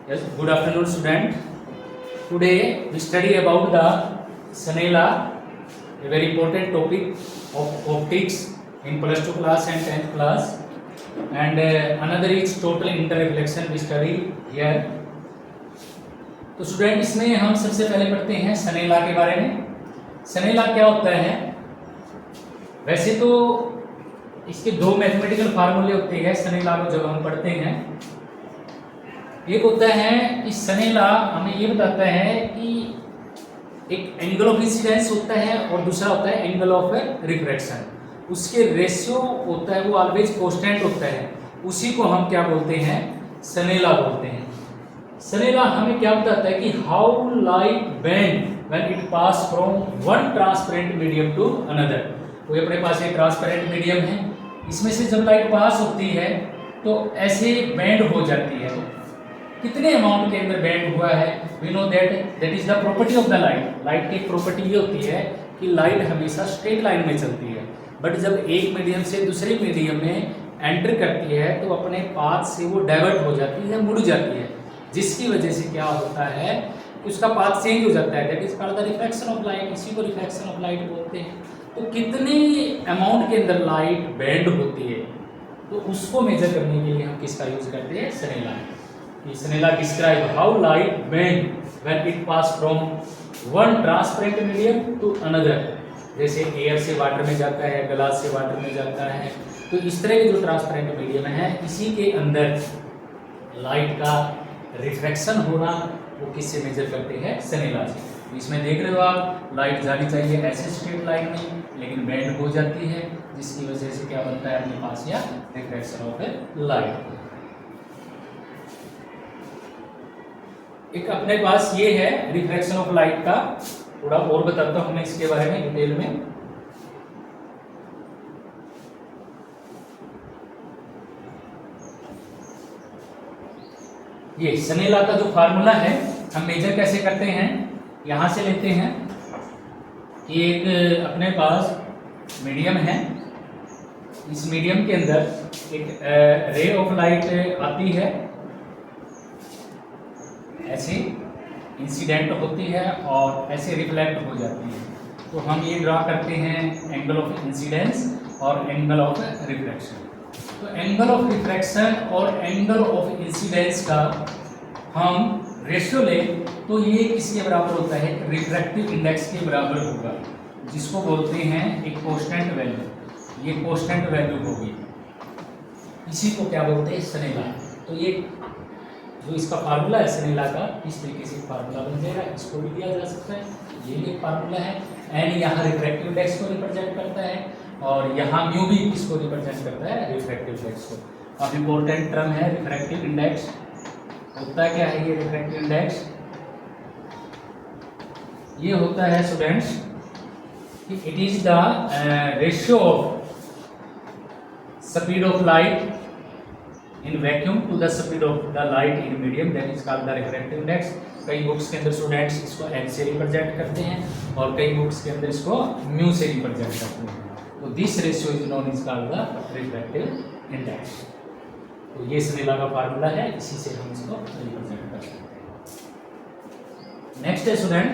Yes, good afternoon, student. Today we study about the Snella, a very important topic of optics in plus 2 class and 10th class. And another is total interreflection we study here. तो student इसमें हम सबसे पहले पढ़ते हैं सनेला के बारे में। सनेला क्या होता है? वैसे तो इसके दो मैथमेटिकल फार्मूले होते हैं सनेला को जब हम पढ़ते हैं। एक होता है कि सनेला हमें ये बताता है कि एक एंगल ऑफ इंसिडेंस होता है और दूसरा होता है एंगल ऑफ रिफ्रैक्शन। उसके रेशियो होता है वो ऑलवेज कांस्टेंट होता है, उसी को हम क्या बोलते हैं? सनेला बोलते हैं। सनेला हमें क्या बताता है कि how light bend when it pass from one transparent medium to another. कोई अपने पास एक ट्रांसपेरेंट मीडियम है, इसमें से जब लाइट पास होती है तो ऐसे बेंड हो जाती है। कितने अमाउंट के अंदर बेंड हुआ है? We know that is the property of the light. Light की एक प्रॉपर्टी ये होती है कि लाइट हमेशा स्ट्रेट लाइन में चलती है, बट जब एक मीडियम से दूसरे मीडियम में एंटर करती है तो अपने पाथ से वो डाइवर्ट हो जाती है, मुड़ जाती है, जिसकी वजह से क्या होता है कि उसका पाथ चेंज हो जाता है। That is called the refraction of light. इसी को रिफ्रैक्शन ऑफ लाइट बोलते हैं। तो कितने अमाउंट के अंदर लाइट बेंड होती है तो उसको मेजर करने के लिए हम किसका यूज करते हैं? सनेला। Snella describe how light bend when it pass from one transparent medium to another। जैसे एयर से वाटर में जाता है, ग्लास से वाटर में जाता है, तो इस तरह के जो ट्रांसपेरेंट मीडियम है इसी के अंदर लाइट का रिफ्रैक्शन होना वो किससे मेजर करते हैं? सनेला से। इसमें देख रहे हो आप, लाइट जानी चाहिए ऐसे स्ट्रेट लाइन में, लेकिन बेंड हो जाती है, जिसकी वजह से क्या बनता है अपने पास? या रिफ्रैक्शन ऑफ लाइट। एक अपने पास ये है रिफ्रैक्शन ऑफ लाइट का, थोड़ा और बताता हूं मैं इसके बारे में डिटेल में। ये सनेला का जो फार्मूला है हम मेजर कैसे करते हैं? यहां से लेते हैं कि एक अपने पास मीडियम है, इस मीडियम के अंदर एक रे ऑफ लाइट आती है, ऐसे इंसिडेंट होती है और ऐसे रिफ्लेक्ट हो जाती है। तो हम ये ड्रा करते हैं एंगल ऑफ इंसिडेंस और एंगल ऑफ रिफ्लेक्शन। तो एंगल ऑफ रिफ्लेक्शन और एंगल ऑफ इंसिडेंस का हम रेशियो लें तो ये किसके बराबर होता है? रिफ्रैक्टिव इंडेक्स के बराबर होगा, जिसको बोलते हैं एक कांस्टेंट वैल्यू। ये कांस्टेंट वैल्यू होगी, इसी को क्या बोलते हैं? सनेला। तो ये जो इसका फार्मूला है सनेला का, इस तरीके से फार्मूला बन जाएगा। इसको भी दिया जा सकता है, ये भी एक फार्मूला है। एन यहाँ रिफ्रैक्टिव इंडेक्स को रिप्रेजेंट करता है और यहाँ म्यू भी इसको रिप्रेजेंट करता है, रिफ्रैक्टिव इंडेक्स को। अब इम्पोर्टेंट टर्म है रिफ्रैक्टिव इंडेक्स। होता क्या है ये रिफ्रैक्टिव इंडेक्स? ये होता है स्टूडेंट्स कि it is the ratio of speed of light in vacuum to the speed of the light in medium, that is called the refractive index। कई बुक्स के अंदर स्टूडेंट्स इसको n से रिप्रेजेंट करते हैं और कई बुक्स के अंदर इसको म्यू से रिप्रेजेंट करते हैं। तो this ratio is known is called the refractive index. तो ये सनेला का फार्मूला है, इसी से हम इसको रिप्रेजेंट कर सकते हैं। नेक्स्ट है स्टूडेंट,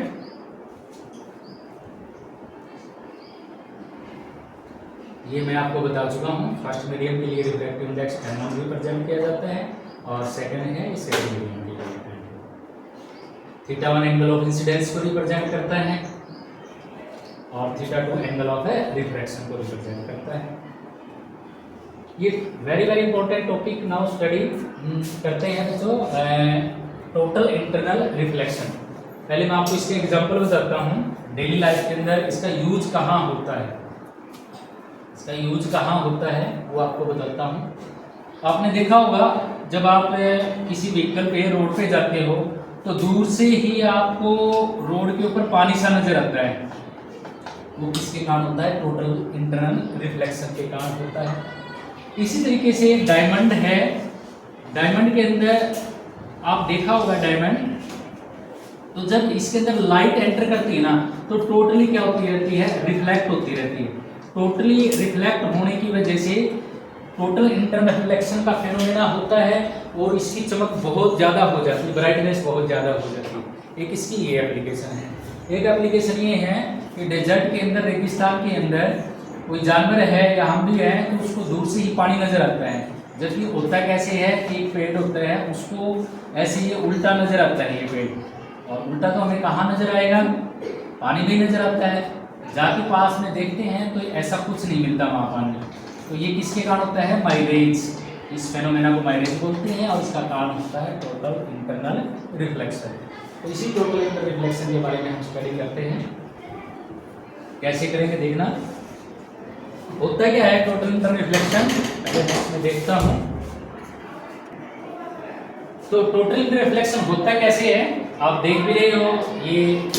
ये मैं आपको बता चुका हूँ। फर्स्ट मीडियम के लिए रिफ्रैक्टिव इंडेक्स n1 रिप्रेजेंट किया जाता है और सेकंड है सेकंड मीडियम के लिए θ1 एंगल ऑफ इंसिडेंस को रिप्रेजेंट करता है और θ2 एंगल ऑफ रिफ्रैक्शन को रिप्रेजेंट करता है। ये very very important topic now study करते हैं। तो टोटल इंटरनल रिफ्लेक्शन, पहले मैं आपको इसके एग्जांपल बताता हूँ। डेली लाइफ के अंदर इसका यूज कहाँ होता है, इसका यूज कहाँ होता है वो आपको बताता हूँ। आपने देखा होगा जब आप किसी व्हीकल पे रोड पे जाते हो तो दूर से ही आपको रोड के ऊपर पानी सा नजर आता है, वो किसके कारण होता है? टोटल इंटरनल रिफ्लेक्शन के कारण होता है। इसी तरीके से डायमंड है, डायमंड के अंदर आप देखा होगा डायमंड, तो जब इसके अंदर लाइट एंटर करती है ना तो टोटली क्या होती रहती है? रिफ्लेक्ट होती रहती है। टोटली रिफ्लेक्ट होने की वजह से टोटल इंटरनल रिफ्लेक्शन का फेनोमेना होता है और इसकी चमक बहुत ज़्यादा हो जाती है, ब्राइटनेस बहुत ज़्यादा हो जाती है। एक इसकी ये एप्लीकेशन है। एक एप्लीकेशन ये है कि डेजर्ट के अंदर, रेगिस्तान के अंदर कोई जानवर है या हम भी हैं तो उसको दूर से ही पानी नजर आता है, जबकि होता कैसे है कि एक पेड़ होता है उसको ऐसे ये उल्टा नजर आता है ये पेड़, और उल्टा तो हमें कहाँ नजर आएगा, पानी में ही नजर आता है। जाके पास में देखते हैं तो ऐसा कुछ नहीं मिलता वहाँ पानी। तो ये किसके कारण होता है, माइरेज। इस फेनोमेना को माइरेज बोलते हैं और इसका कारण होता है टोटल इंटरनल रिफ्लेक्शन। तो इसी टोटल इंटरनल रिफ्लेक्शन के बारे में हम स्टडी करते हैं। कैसे करेंगे देखना। होता क्या है टोटल इंटरनल रिफ्लेक्शन, पहले मैं इसमें देखता हूँ। तो टोटल इंटरनल रिफ्लेक्शन होता कैसे है, आप देख भी रहे हो, ये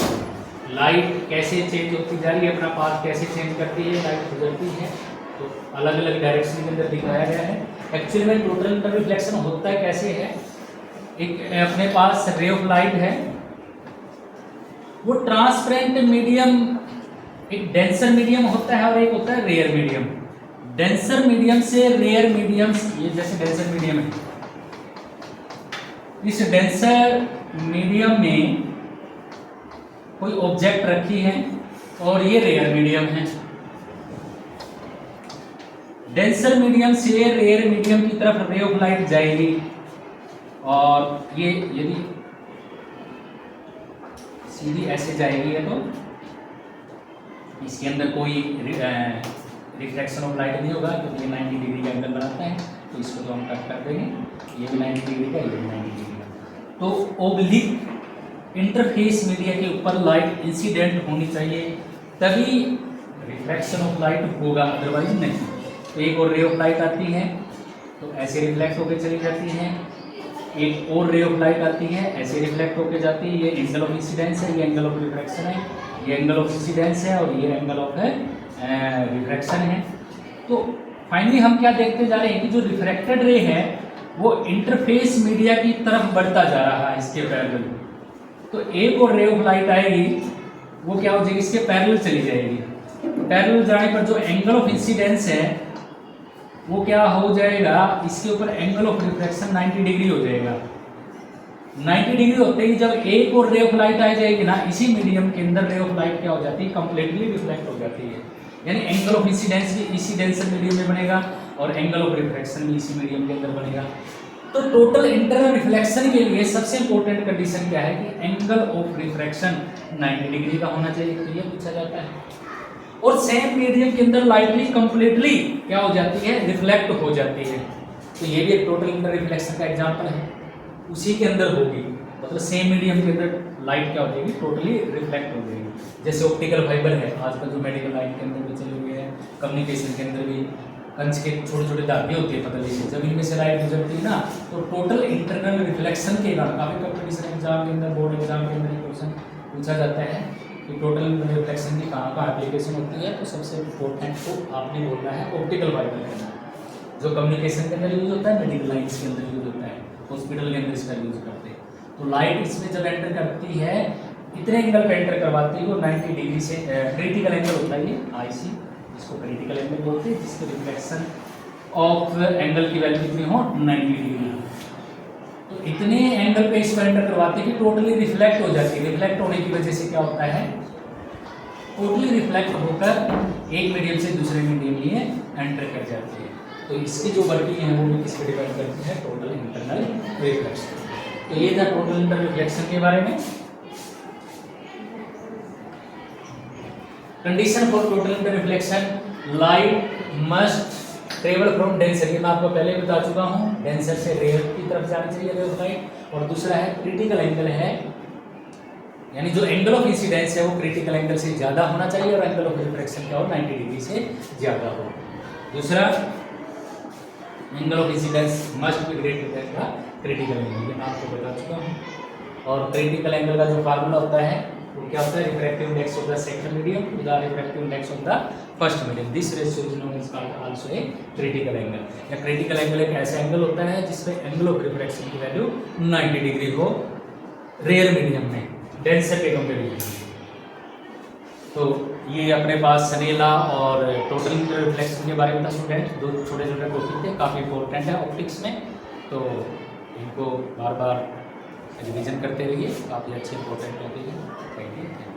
लाइट कैसे चेंज होती जा रही है, अपना पाथ कैसे चेंज करती है, लाइट गुजरती है, तो अलग अलग डायरेक्शन के अंदर दिखाया गया है। एक्चुअली में टोटल इंटरनल रिफ्लेक्शन होता है कैसे है, एक अपने पास रे ऑफ लाइट है, वो ट्रांसपेरेंट मीडियम, एक डेंसर मीडियम होता है और एक होता है रेयर मीडियम। डेंसर मीडियम से रेयर मीडियम, ये जैसे डेंसर मीडियम है, इस डेंसर मीडियम में कोई ऑब्जेक्ट रखी है और ये रेयर मीडियम है। डेंसर मीडियम से रेयर मीडियम की तरफ रे ऑफ लाइट जाएगी और ये यदि सीधी ऐसे जाएगी है तो इसके अंदर कोई रिफ्लेक्शन ऑफ लाइट नहीं होगा, क्योंकि ये 90 डिग्री का एंगल बनाता है, तो इसको तो हम कट कर देंगे, ये भी 90 डिग्री का, ये भी 90 डिग्री का। तो ओब्लिक इंटरफेस मीडिया के ऊपर लाइट इंसिडेंट होनी चाहिए, तभी रिफ्लेक्शन ऑफ लाइट होगा, अदरवाइज नहीं। तो एक और रे ऑफ लाइट आती है तो ऐसे रिफ्लेक्ट होकर चली जाती है, एक और रे ऑफ लाइट आती है ऐसे रिफ्लेक्ट होकर जाती है। ये एंगल ऑफ इंसिडेंस है, ये एंगल ऑफ रिफ्रैक्शन है, ये एंगल ऑफ इंसिडेंस है और ये एंगल ऑफ रिफ्रैक्शन है। तो फाइनली हम क्या देखते जा रहे हैं कि जो रिफ्रैक्टेड रे है वो इंटरफेस मीडिया की तरफ बढ़ता जा रहा है इसके पैरेलल। तो एक और रे ऑफ लाइट आएगी, वो क्या हो जाएगी, इसके पैरेलल चली जाएगी। पैरेलल जाने पर जो एंगल ऑफ इंसिडेंस है वो क्या हो जाएगा, इसके ऊपर एंगल ऑफ रिफ्रैक्शन 90 डिग्री हो जाएगा। 90 डिग्री होते ही जब एक और रे ऑफ लाइट आ जाएगी ना, इसी मीडियम के अंदर रे ऑफ लाइट क्या हो जाती है, कंप्लीटली रिफ्लेक्ट हो जाती है। यानी एंगल ऑफ इंसिडेंस भी इसी डेंसर मीडियम में बनेगा और एंगल ऑफ रिफ्रैक्शन भी इसी मीडियम के अंदर बनेगा। तो टोटल इंटरनल रिफ्लेक्शन के लिए सबसे इंपॉर्टेंट कंडीशन क्या है कि एंगल ऑफ रिफ्रैक्शन 90 डिग्री का होना चाहिए, तो ये पूछा जाता है। और सेम मीडियम के अंदर लाइट भी कंप्लीटली क्या हो जाती है, रिफ्लेक्ट हो जाती है। तो ये भी एक टोटल इंटरनल रिफ्लेक्शन का एग्जांपल है, उसी के अंदर होगी, मतलब सेम मीडियम के अंदर लाइट क्या हो जाएगी, टोटली रिफ्लेक्ट हो जाएगी। जैसे ऑप्टिकल फाइबर है, आजकल जो मेडिकल लाइट के अंदर भी चले हुए हैं, कम्युनिकेशन के अंदर भी कंच के छोटे छोटे धागे होते हैं पतले से, जब इनमें से लाइट गुजरती है ना, तो टोटल इंटरनल रिफ्लेक्शन के कारण काफी कॉम्पिटिशन एग्जाम के अंदर, बोर्ड एग्जाम के अंदर क्वेश्चन पूछा जाता है कि टोटल इंटरनल रिफ्लेक्शन की कहाँ कहाँ एप्लीकेशन होती है। तो सबसे इम्पोर्टेंट को आपने बोलना है ऑप्टिकल फाइबर के अंदर, जो कम्युनिकेशन के अंदर यूज होता है, मेडिकल लाइट्स के अंदर यूज होता है, हॉस्पिटल के अंदर इसका यूज करते हैं। तो लाइट इसमें जब एंटर करती है, इतने एंगल पे एंटर करवाती है वो 90 डिग्री से, क्रिटिकल एंगल होता है ये IC, इसको क्रिटिकल एंगल बोलते हैं, जिसके रिफ्लेक्शन ऑफ एंगल की वैल्यू कितनी हो, 90 डिग्री। तो इतने एंगल पे इसको एंटर करवाते हैं कि टोटली रिफ्लेक्ट हो जाती है। रिफ्लेक्ट होने की वजह से क्या होता है, टोटली रिफ्लेक्ट होकर एक मीडियम से दूसरे मीडियम में एंटर कर जाती है। तो इसकी जो वर्किंग है वो भी किस पे डिपेंड करती है, टोटल इंटरनल रिफ्लेक्शन। तो ये था टोटल इंटरनल रिफ्लेक्शन के बारे में। Condition for total internal reflection, light must travel from denser, ये मैं आपको पहले बता चुका हूँ, डेंसर से रेयर की तरफ जानी चाहिए रे ऑफ लाइट। और दूसरा है क्रिटिकल एंगल है, यानी जो एंगल ऑफ इंसिडेंस है वो क्रिटिकल एंगल से ज़्यादा होना चाहिए और एंगल ऑफ रिफ्रैक्शन क्या हो, 90 डिग्री से ज़्यादा हो। दूसरा angle of incidence must be greater than the critical angle, ये मैं आपको बता चुका हूँ। और क्रिटिकल एंगल का जो फार्मूला होता है वो क्या होता है, refractive index of the second medium to the refractive index of the first medium, this ratio is known as also a critical angle. या क्रिटिकल एंगल एक ऐसा एंगल होता है जिसमें एंगल ऑफ रिफ्रैक्शन की वैल्यू 90 डिग्री हो rare medium में, denser के कंपेरिजन में। तो ये अपने पास सनेला और टोटल रिफ्लेक्शन के बारे में था स्टूडेंट, दो छोटे छोटे टॉपिक थे, काफ़ी इंपॉर्टेंट है ऑप्टिक्स में, तो इनको बार बार रिवीजन करते रहिए, काफ़ी अच्छे इंपॉर्टेंट टॉपिक है। Thank you.